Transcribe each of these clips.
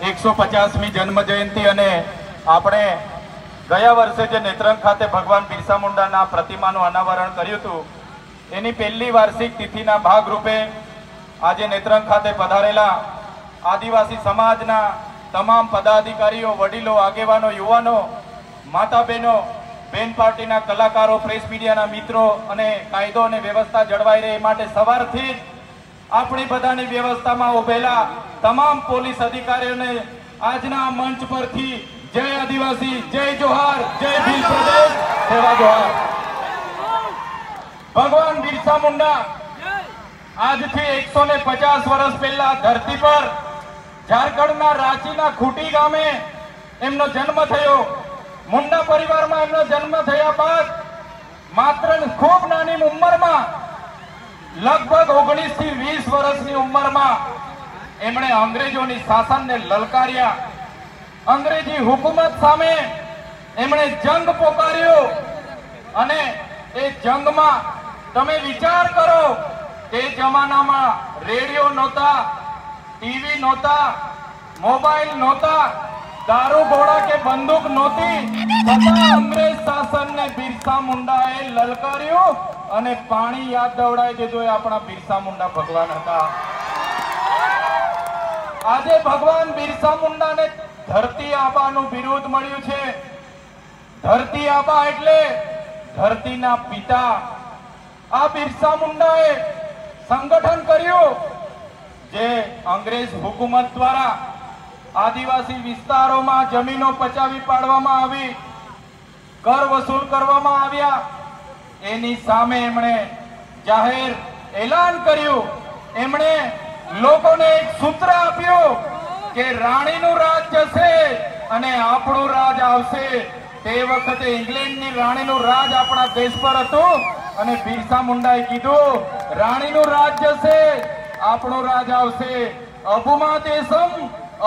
150મી જન્મ જયંતિ અને આપણે ગયા વર્ષે જે નેત્રંગ ખાતે ભગવાન બિરસા મુંડાના પ્રતિમાનું અનાવરણ કર્યું હતું એની પહેલી વાર્ષિક તિથિના ભાગરૂપે આજે નેત્રંગ ખાતે પધારેલા આદિવાસી સમાજના તમામ પદાધિકારીઓ, વડીલો, આગેવાનો, યુવાનો, માતા બહેનો, બેન પાર્ટીના કલાકારો, પ્રેસ મીડિયાના મિત્રો અને કાયદો અને વ્યવસ્થા જળવાઈ રહે એ માટે સવારથી આપણી બધાની વ્યવસ્થામાં ઉભેલા તમામ પોલીસ અધિકારીઓને આજના મંચ પરથી જય આદિવાસી, જય જોહાર, જય ભીલ પ્રદેશ, સેવા જોહાર। ભગવાન બિરસા મુંડા આજથી 150 વર્ષ પહેલા ધરતી પર ઝારખંડના રાંચીના ખૂટી ગામે એમનો જન્મ થયો। મુંડા પરિવારમાં એમનો જન્મ થયા બાદ માત્ર ખૂબ નાની ઉંમરમાં લગભગ 19 થી 20 વર્ષની ઉંમરમાં એમણે અંગ્રેજોની શાસનને લલકાર્યા। અંગ્રેજી હુકુમત સામે એમણે જંગ પોકાર્યો અને એ જંગમાં તમે વિચાર કરો, તે જમાનામાં રેડિયો નહોતા, ટીવી નહોતા, મોબાઈલ નહોતા, દારૂ ગોળા કે બંદૂક નહોતી, છતાં અંગ્રેજ શાસનને બિરસા મુંડાએ લલકાર્યું અને પાણી યાદ દવડાવી દીધું। એ આપણા બિરસા મુંડા ભગવાન હતા। આજે ભગવાન બિરસા મુંડાને ધરતી આબાનું બિરુદ મળ્યું છે। ધરતી આબા એટલે ધરતીના પિતા। આ બિરસા મુંડાએ સંગઠન કર્યું જે અંગ્રેજ હુકુમત દ્વારા આદિવાસી વિસ્તારોમાં જમીનો પચાવી પાડવામાં આવી, કર વસૂલ કરવામાં આવ્યા। એની સામે એમણે જાહેર એલાન કર્યું। એમણે લોકોને એક સૂત્ર આપ્યું કે રાણીનું રાજ જશે અને આપણું રાજ આવશે। તે વખતે ઇંગ્લેન્ડની રાણીનું રાજ આપણા દેશ પર હતું અને બિરસા મુંડાએ કીધું રાણીનું રાજ જશે, આપણું રાજ આવશે। અભુમા દેશમ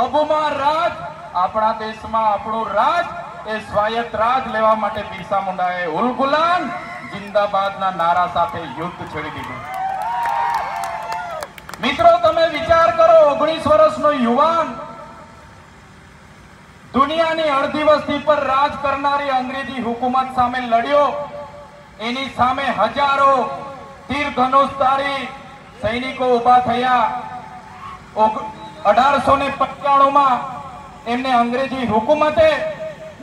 અભુમા રાજ, આપણા દેશમાં આપણું રાજ એ સ્વાયત્ત રાજ લેવા માટે બિરસા મુંડાએ ઉલ ગુલામ જિંદાબાદના નારા સાથે યુદ્ધ છેડી દીધું। મિત્રો તમે વિચાર કરો, 19 વર્ષનો યુવાન દુનિયાની અડધી વસ્તી પર રાજ કરનારી અંગ્રેજી હુકુમત સામે લડ્યો। એની સામે હજારો તીર ધનુષધારી સૈનિકો ઉભા થયા। 1895માં એમને અંગ્રેજી હુકુમતે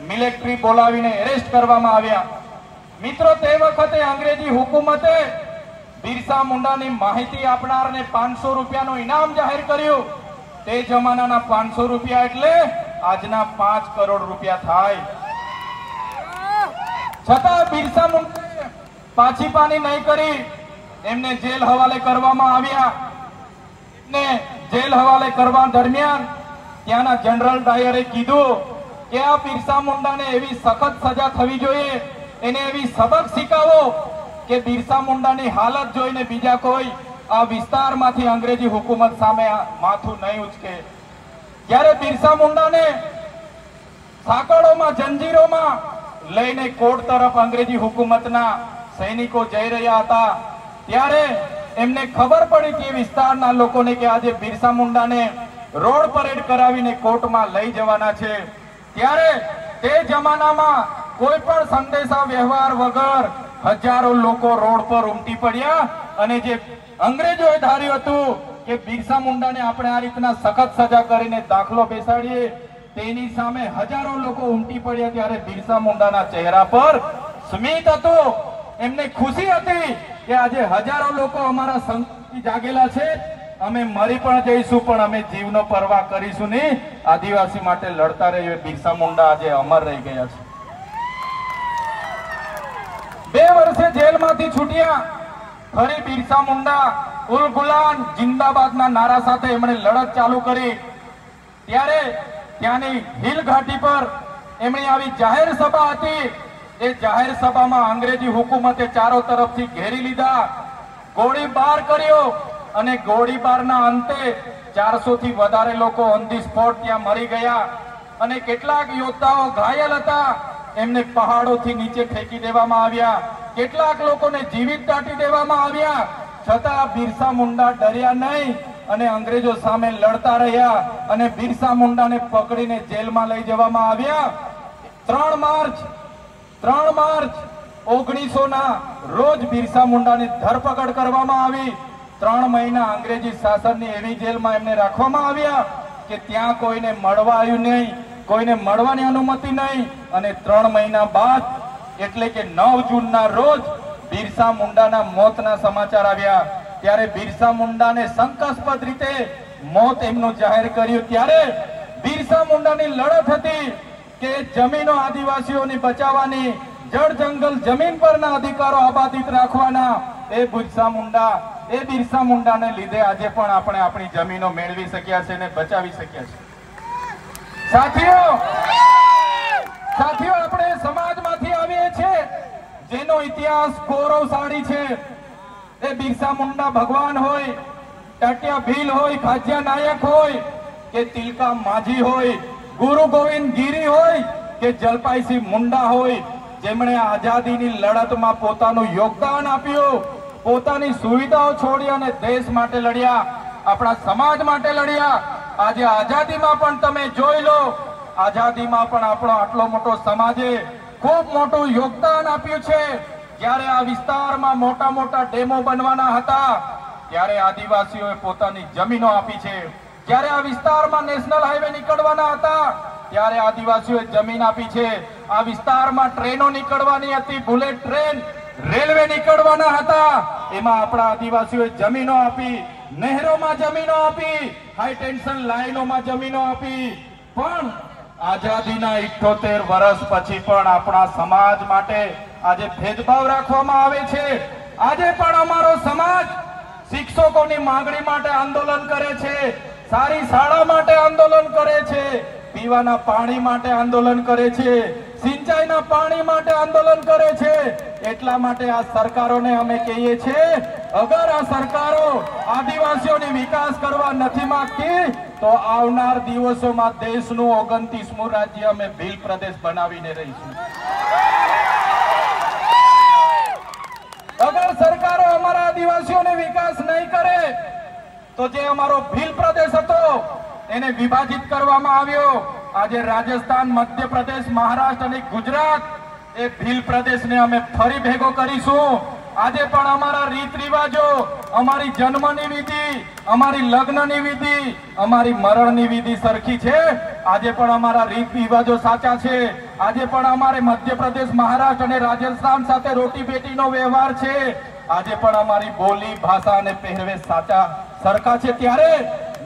મિલિટરી બોલાવીને એરેસ્ટ કરવામાં આવ્યા। મિત્રો તે વખતે અંગ્રેજી હુકુમતે બિરસા મુંડાની માહિતી આપનારને 500 રૂપિયાનું ઇનામ જાહેર કર્યું। તે જમાનાના 500 રૂપિયા એટલે આજના 5 કરોડ રૂપિયા થાય। છતાં બિરસા મુંડાએ પાછી પાની નહીં કરી, એમને જેલ હવાલે કરવામાં આવ્યા। ને જેલ હવાલે કરવા દરમિયાન ત્યાંના જનરલ ડાયરે કીધું કે આ બિરસા મુંડાને એવી સખત સજા થવી જોઈએ, એને એવી સબક શીખવો કે બિરસા મુંડાની હાલત જોઈને બીજા કોઈ આ વિસ્તારમાંથી અંગ્રેજી હુકુમત સામે માથું નહીં ઉચકે। જ્યારે બિરસા મુંડાને સાંકળોમાં, જંજીરોમાં લઈને કોર્ટ તરફ અંગ્રેજી હુકુમતના સૈનિકો જઈ રહ્યા હતા, ત્યારે એમને ખબર પડી કે વિસ્તારના લોકોને કે આજે બિરસા મુંડાને રોડ પરેડ કરાવીને કોર્ટમાં લઈ જવાના છે। ત્યારે તે જમાનામાં કોઈ પણ સંદેશા વ્યવહાર વગર હજારો લોકો રોડ પર ઉમટી પડ્યા અને જે અંગ્રેજોએ ધાર્યું હતું કે બિરસા મુંડાને આપણે આ રીતના સખત સજા કરીને દાખલો બેસાડીએ, તેની સામે હજારો લોકો ઉમટી પડ્યા। ત્યારે બિરસા મુંડાના ચહેરા પર સ્મિત હતું, એમને ખુશી હતી કે આજે હજારો લોકો અમારા સંકલ્પથી જાગેલા છે, અમે મરી પણ જઈશું પણ અમે જીવનો પરવાહ કરીશું નહીં, આદિવાસી માટે લડતા રહીએ। બિરસા મુંડા આજે અમર રહી ગયા છે। 2 વર્ષે જેલમાંથી છૂટ્યા, ફરી બિરસા મુંડા ઉલ ગુલામ જિંદાબાદના નારા સાથે એમણે લડત ચાલુ કરી। ત્યારે ત્યાંની હિલ ઘાટી પર એમણે આવી જાહેર સભા હતી। એ જાહેર સભામાં અંગ્રેજી હુકુમતે ચારો તરફથી ઘેરી લીધા, ગોળીબાર કર્યો અને ગોળીબારના અંતે 400 થી વધારે લોકો ઓન ધી સ્પોટ ત્યાં મરી ગયા અને કેટલાક યોદ્ધાઓ ઘાયલ હતા, એમને પહાડોથી નીચે ફેંકી દેવામાં આવ્યા। કેટલાક લોકોને જીવિત દાટી દેવામાં આવ્યા। છતાં બિરસા મુંડા ડર્યા નહીં, અને અંગ્રેજો સામે લડતા રહ્યા અને બિરસા મુંડાને પકડીને જેલમાં લઈ જવામાં આવ્યા. 3 માર્ચ 1900 ના રોજ બિરસા મુંડાની ધરપકડ કરવામાં આવી. 3 મહિના અંગ્રેજી શાસનની એવી જેલમાં એમને રાખવામાં આવ્યા કે ત્યાં કોઈને મળવા આવ્યું નહીં, કોઈને મળવાની અનુમતિ નહીં. અને 3 મહિના બાદ એટલે કે 9 જૂનના રોજ બિરસા મુંડાના મોતના સમાચાર આવ્યા. ત્યારે બિરસા મુંડાને શંકાસ્પદ રીતે મોત એમનું જાહેર કર્યું. ત્યારે બિરસા મુંડાની લડત હતી કે જમીનો આદિવાસીઓની બચાવવાની, જળ જંગલ જમીન પરના અધિકારો આબાદિત રાખવાના. એ બિરસા મુંડાને લીધે આજે પણ આપણે આપણી જમીનો મેળવી શક્યા છે અને બચાવી શક્યા છે. સાથીઓ આપણે સમાજમાંથી આવીએ છીએ જેનો ઇતિહાસ ગૌરવશાળી છે. એ બિરસા મુંડા ભગવાન હોય, ટાટિયા ભીલ હોય, ખાજિયા નાયક હોય કે તિલકા માજી હોય, ગુરુ ગોવિંદ ગીરી હોય કે જલપાઈસિંહ મુંડા હોય, જેમણે આઝાદીની લડતમાં પોતાનું યોગદાન આપ્યું, પોતાની સુવિધાઓ છોડી અને દેશ માટે લડ્યા, આપણા સમાજ માટે લડ્યા. આજે આઝાદીમાં પણ તમે જોઈ લો, આઝાદીમાં પણ આપણો આટલો મોટો સમાજે ખૂબ મોટું યોગદાન આપ્યું છે. જ્યારે આ વિસ્તારમાં મોટા મોટા ડેમો બનવાના હતા ત્યારે આદિવાસીઓએ પોતાની જમીનો આપી છે. જ્યારે આ વિસ્તારમાં નેશનલ હાઈવે નીકળવાના હતા ત્યારે આદિવાસીઓએ જમીન આપી છે. આ વિસ્તારમાં ટ્રેનો નીકળવાની હતી, બુલેટ ટ્રેન, રેલવે નીકળવાના હતા, એમાં આપણા આદિવાસીઓએ જમીનો આપી, નહેરોમાં જમીનો આપી, હાઈ ટેન્શન લાઈનોમાં જમીનો આપી. પણ આઝાદીના 78 વર્ષ પછી પણ આપણા સમાજ માટે આજે ભેદભાવ રાખવામાં આવે છે. આજે પણ અમારો સમાજ શિક્ષકોની માંગણી માટે આંદોલન કરે છે, સારી શાળા માટે આંદોલન કરે છે, પીવાના પાણી માટે આંદોલન કરે છે, સિંચાઈના પાણી માટે આંદોલન કરે છે. એટલા માટે આ સરકારોને અમે કહીએ છીએ, અગર આ સરકારો આદિવાસીઓની વિકાસ કરવા નથી માંગતી તો આવનાર દિવસોમાં દેશનું 29મું રાજ્ય અમે ભીલ પ્રદેશ બનાવીને રહીશું. અગર સરકારો અમારા આદિવાસીઓને વિકાસ નહીં કરે તો જે અમારો ભીલ પ્રદેશ હતો એને વિભાજિત કરવામાં આવ્યો. આજે રાજસ્થાન, મધ્યપ્રદેશ, મહારાષ્ટ્ર અને ગુજરાત એ ભીલ પ્રદેશને અમે ફરી ભેગો કરીશું. આજે પણ અમારા રીત રિવાજો, અમારી જન્મની વિધિ, અમારી લગ્નની વિધિ, અમારી મરણની વિધિ સરખી છે. આજે પણ અમારા રીત રિવાજો સાચા છે. આજે પણ અમારે મધ્યપ્રદેશ, મહારાષ્ટ્ર અને રાજસ્થાન સાથે રોટી બેટીનો વ્યવહાર છે. આજે પણ અમારી બોલી, ભાષા અને પહેરવેશ સાચા સરખા છે. ત્યારે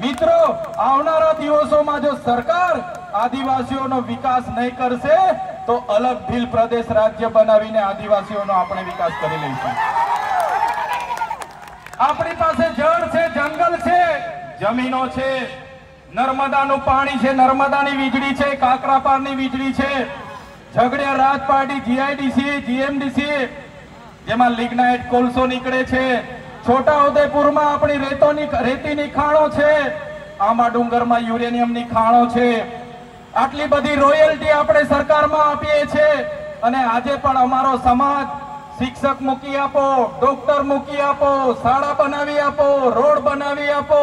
મિત્રો, આવનારા દિવસોમાં જો સરકાર આદિવાસીઓનો વિકાસ નહીં કરશે તો અલગ ભીલ પ્રદેશ રાજ્ય બનાવીને આદિવાસીઓનો આપણે વિકાસ કરી લઈશું. આપણી પાસે જળ છે, જંગલ છે, જમીનો છે, નર્મદાનું પાણી છે, નર્મદાની વીજળી છે, કાકરાપારની વીજળી છે, ઝઘડિયા રાજપાટી, જીઆઈડીસી, જીએમડીસી જેમાં લિગ્નાઇટ કોલસો નીકળે છે, છોટા ઉદેપુરમાં આપણી રેતીની ખાણો છે, આંબા ડુંગરમાં યુરેનિયમની ખાણો છે. આટલી બધી રોયલ્ટી આપણે સરકારમાં આપીએ છીએ અને આજે પણ અમારો સમાજ શિક્ષક મૂકી આપો, ડોક્ટર મૂકી આપો, શાળા બનાવી આપો, રોડ બનાવી આપો,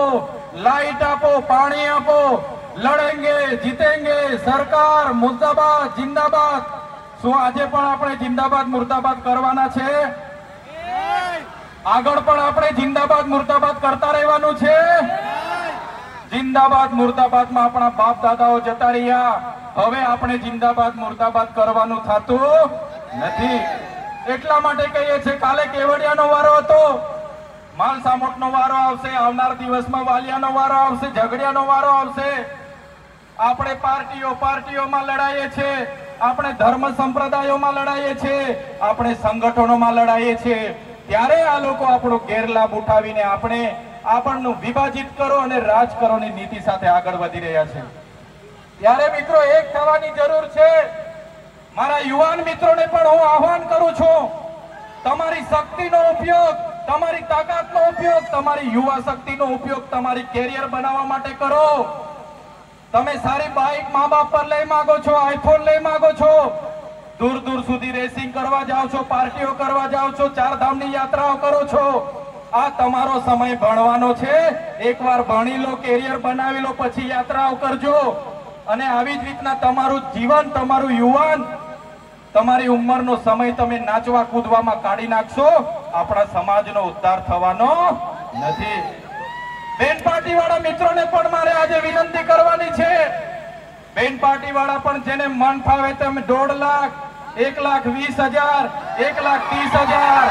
લાઇટ આપો, પાણી આપો, લડેંગે જીતેંગે, સરકાર મુર્દાબાદ જિંદાબાદ. શું આજે પણ આપણે જિંદાબાદ મુર્દાબાદ કરવાના છે? આગળ પણ આપણે જિંદાબાદ મુર્દાબાદ કરતા રહેવાનું છે. જિંદાબાદ મુર્દાબાદમાં આપણા બાપ દાદાઓ જતા રહ્યા, હવે આપણે જિંદાબાદ મુર્દાબાદ કરવાનું થતું નથી. એટલા માટે કહીએ છીએ, કાલે કેવડિયાનો વારો હતો, માલસામોટનો વારો આવશે, આવનાર દિવસમાં વાલિયાનો વારો આવશે, ઝઘડિયાનો વારો આવશે. આપણે પાર્ટીઓમાં લડાઈએ છીએ, આપણે ધર્મ સંપ્રદાયોમાં લડાઈએ છીએ, આપણે સંગઠનોમાં લડાઈએ છીએ. ત્યારે આ લોકો આપણો ગેરલાભ ઉઠાવીને આપણનું વિભાજિત કરો અને રાજ કરોની નીતિ સાથે આગળ વધી રહ્યા છે. ત્યારે મિત્રો, એક થવાની જરૂર છે. મારા યુવાન મિત્રોને પણ હું આહ્વાન કરું છું, તમારી શક્તિનો ઉપયોગ, તમારી તાકાતનો ઉપયોગ, તમારી યુવા શક્તિનો ઉપયોગ તમારી કેરિયર બનાવવા માટે કરો. તમે સારી બાઇક મા બાપ પર લઈ માંગો છો, આઈફોન લઈ માંગો છો, દૂર દૂર સુધી રેસિંગ કરવા જાઓ છો, પાર્ટીઓ કરવા જાઓ છો, ચારધામની યાત્રાઓ કરો છો. આ તમારો સમય ભણવાનો છે. એકવાર ભણી લો, કેરિયર બનાવી લો, પછી યાત્રાઓ કરજો. અને આવી જ રીતના તમારું જીવન, તમારું યુવાન, તમારી ઉંમરનો સમય તમે નાચવા કૂદવામાં કાઢી નાખશો, આપણા સમાજનો ઉદ્ધાર થવાનો નથી. બેન પાર્ટી વાળા મિત્રોને પણ મારે આજે વિનંતી કરવાની છે. બેન પાર્ટી વાળા પણ જેને મન ફાવે તેમ 1.5 લાખ, 1,20,000, 1,30,000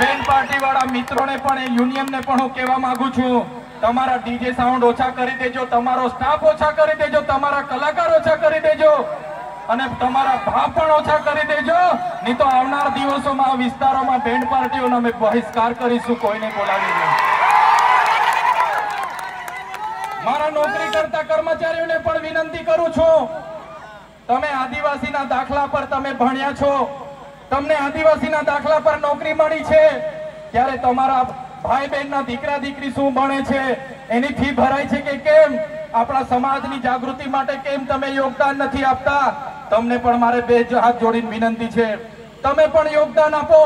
બેન પાર્ટી વાળા મિત્રોને પણ, એ યુનિયનને પણ હું કહેવા માંગુ છું, તમારા ડીજે સાઉન્ડ ઓછા કરી દેજો, તમારો સ્ટાફ ઓછા કરી દેજો, તમારા કલાકાર ઓછા કરી દેજો અને તમારા ભાવ પણ ઓછા કરી દેજો. નહીં તો આવનાર દિવસોમાં આ વિસ્તારોમાં બેન્ડ પાર્ટીઓનો અમે બહિષ્કાર કરીશું, કોઈને બોલાવીને. મારા નોકરી કરતા કર્મચારીઓને પણ વિનંતી કરું છું, તમે આદિવાસીના દાખલા પર તમે ભણ્યા છો, તમને આદિવાસીના દાખલા પર નોકરી મળી છે, ત્યારે તમારા ભાઈ બહેનના દીકરા દીકરી શું ભણે છે, એની ફી ભરાય છે કે કેમ, આપણા સમાજની જાગૃતિ માટે કેમ તમે યોગદાન નથી આપતા? તમને પણ મારે 2 હાથ જોડીને વિનંતી છે, તમે પણ યોગદાન આપો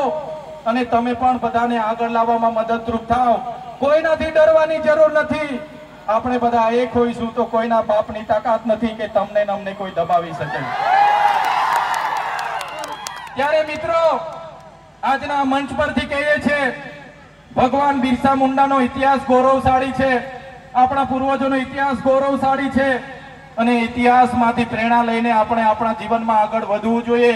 અને તમે પણ બધાને આગળ લાવવામાં મદદરૂપ થાવ. કોઈનાથી ડરવાની જરૂર નથી. આપણે બધા એક હોઈશું તો કોઈના બાપની તાકાત નથી કે તમને ને અમને કોઈ દબાવી શકે. ત્યારે મિત્રો, આજના મંચ પરથી કહીએ છીએ, ભગવાન બિરસા મુંડાનો ઇતિહાસ ગૌરવશાળી છે, આપણા પૂર્વજોનો ઇતિહાસ ગૌરવશાળી છે અને ઇતિહાસમાંથી પ્રેરણા લઈને આપણે આપણા જીવનમાં આગળ વધવું જોઈએ.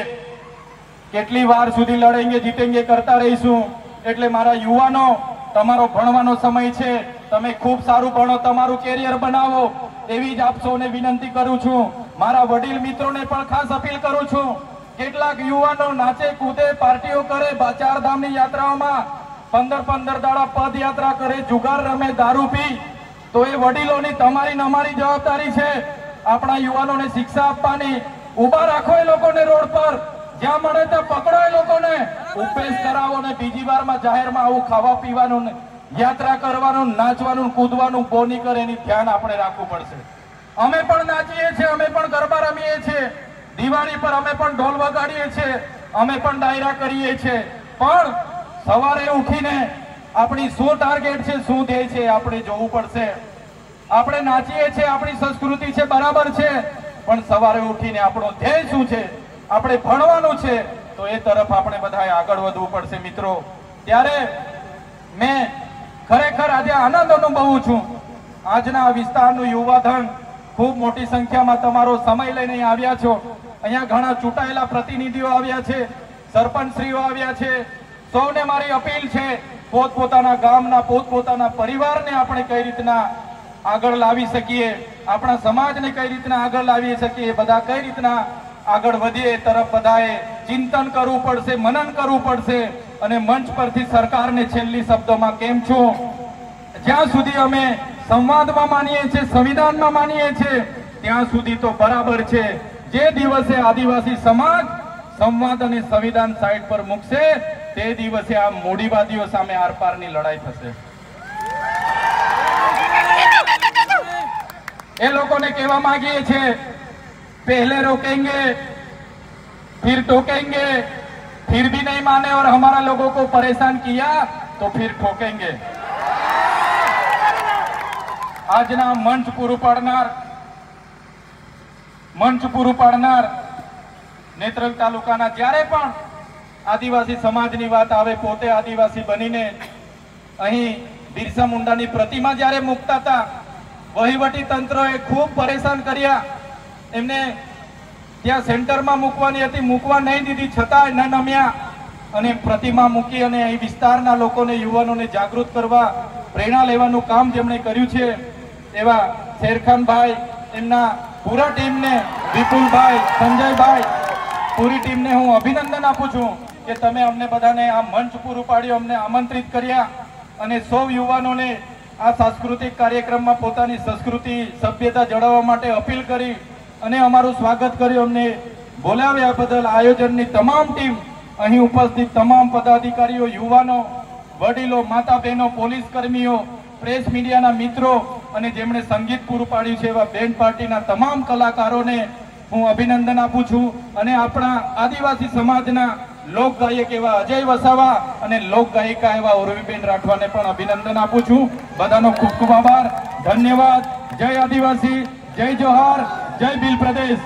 કેટલી વાર સુધી લડેંગે જીતેંગે કરતા રહીશું. એટલે મારા યુવાનો, તમારો ભણવાનો સમય છે, તમે ખૂબ સારું ભણો, તમારું કેરિયર બનાવો, એવી જ આપ સૌને વિનંતી કરું છું. મારા વડીલ મિત્રોને પણ ખાસ અપીલ કરું છું, કેટલાક યુવાનો નાચે કૂદે, પાર્ટીઓ કરે, 4 ધામની યાત્રાઓમાં 15 દાડા પદયાત્રા કરે, જુગાર રમે, દારૂ પી, તો એ વડીલોની તમારી ને અમારી જવાબદારી છે આપણા યુવાનોને શિક્ષા આપવાની. ઉભા રાખો એ લોકોને રોડ પર, જ્યાં મળે ત્યાં પકડો એ લોકોને, ઉપેશ કરાવો ને બીજી વારમાં જાહેરમાં આવું ખાવા પીવાનું, યાત્રા કરવાનું, નાચવાનું, કૂદવાનું બોની કરે, એની ધ્યાન આપણે રાખવું પડશે. અમે પણ નાચીએ છીએ, અમે પણ ગરબા રમીએ છીએ, દિવાળી પર અમે પણ ઢોલ વગાડીએ છીએ, અમે પણ ડાયરા કરીએ છીએ, પણ સવારે ઉઠીને આપણી શું ટાર્ગેટ છે, શું ધ્યેય છે, આપણે જોવું પડશે. આપણે નાચીએ છીએ, આપણી સંસ્કૃતિ છે, બરાબર છે, પણ સવારે ઉઠીને આપણો ધ્યેય શું છે, આપણે ભણવાનું છે, તો એ તરફ આપણે બધાએ આગળ વધવું પડશે મિત્રો. ત્યારે મેં ખરેખર આજે આનંદ અનુભવું છું. આજના આ વિસ્તારનું યુવાધન ખૂબ મોટી સંખ્યામાં તમારો સમય લઈને આવ્યા છો. અહીંયા ઘણા ચૂંટાયેલા પ્રતિનિધિઓ આવ્યા છે, સરપંચશ્રીઓ આવ્યા છે. સૌને મારી અપીલ છે, પોતપોતાના ગામના, પોતપોતાના પરિવારને આપણે કઈ રીતના આગળ લાવી શકીએ, આપણા સમાજને કઈ રીતના આગળ લાવી શકીએ, બધા કઈ રીતના આગળ વધીએ, એ તરફ બધાએ ચિંતન કરવું પડશે, મનન કરવું પડશે. અને મંચ પરથી સરકારને છેલ્લી શબ્દોમાં કેમ છું, જ્યાં સુધી અમે સંવાદમાં માનીએ છીએ, સંવિધાનમાં માનીએ છીએ, ત્યાં સુધી તો બરાબર છે. જે દિવસે આદિવાસી સમાજ સંવાદ અને સંવિધાન સાઈડ પર મૂકશે, તે દિવસે આ મૂડીવાદીઓ સામે આરપારની લડાઈ થશે. એ લોકોને કહેવા માંગીએ છીએ, पहले रोकेंगे फिर टोकेंगे, फिर भी नहीं माने और हमारा लोगों को परेशान किया तो फिर ठोकेंगे. આજના મંચ પૂરું પાડનાર નેત્રંગ તાલુકાના જ્યારે પણ આદિવાસી સમાજની વાત આવે, પોતે આદિવાસી બનીને અહીં બિરસા મુંડાની પ્રતિમા જ્યારે મૂકતા હતા, વહીવટી તંત્રએ ખૂબ પરેશાન કર્યા. એમને ત્યાં સેન્ટરમાં મૂકવાની હતી, મૂકવા નહીં દીધી, છતાં ન નમ્યા અને પ્રતિમા મૂકી અને અહીં વિસ્તારના લોકોને, યુવાનોને જાગૃત કરવા, પ્રેરણા લેવાનું કામ જેમણે કર્યું છે, એવા શેરખાનભાઈ, એમના પૂરા ટીમને, વિપુલભાઈ, સંજયભાઈ, પૂરી ટીમને હું અભિનંદન આપું છું કે તમે અમને બધાને આ મંચ પૂરું પાડ્યું, અમને આમંત્રિત કર્યા અને સૌ યુવાનોને આ સાંસ્કૃતિક કાર્યક્રમમાં પોતાની સંસ્કૃતિ, સભ્યતા જાળવવા માટે અપીલ કરી અને અમારું સ્વાગત કર્યું. અમને બોલાવ્યા બદલ આયોજનની તમામ ટીમ, અહીં ઉપસ્થિત તમામ પદાધિકારીઓ, યુવાનો, વડીલો, માતા બહેનો, પોલીસ કર્મીઓ, પ્રેસ મીડિયાના મિત્રો અને જેમણે સંગીત પૂરું પાડ્યું છે એવા બેન્ડ પાર્ટીના તમામ કલાકારોને હું અભિનંદન આપું છું. અને આપણા આદિવાસી સમાજના લોક ગાયક એવા અજય વસાવા અને લોક ગાયિકા એવા ઉર્વીબેન રાઠવાને પણ અભિનંદન આપું છું. બધાનો ખૂબ ખૂબ આભાર, ધન્યવાદ. જય આદિવાસી, જય જોહાર, જય ભીલ પ્રદેશ.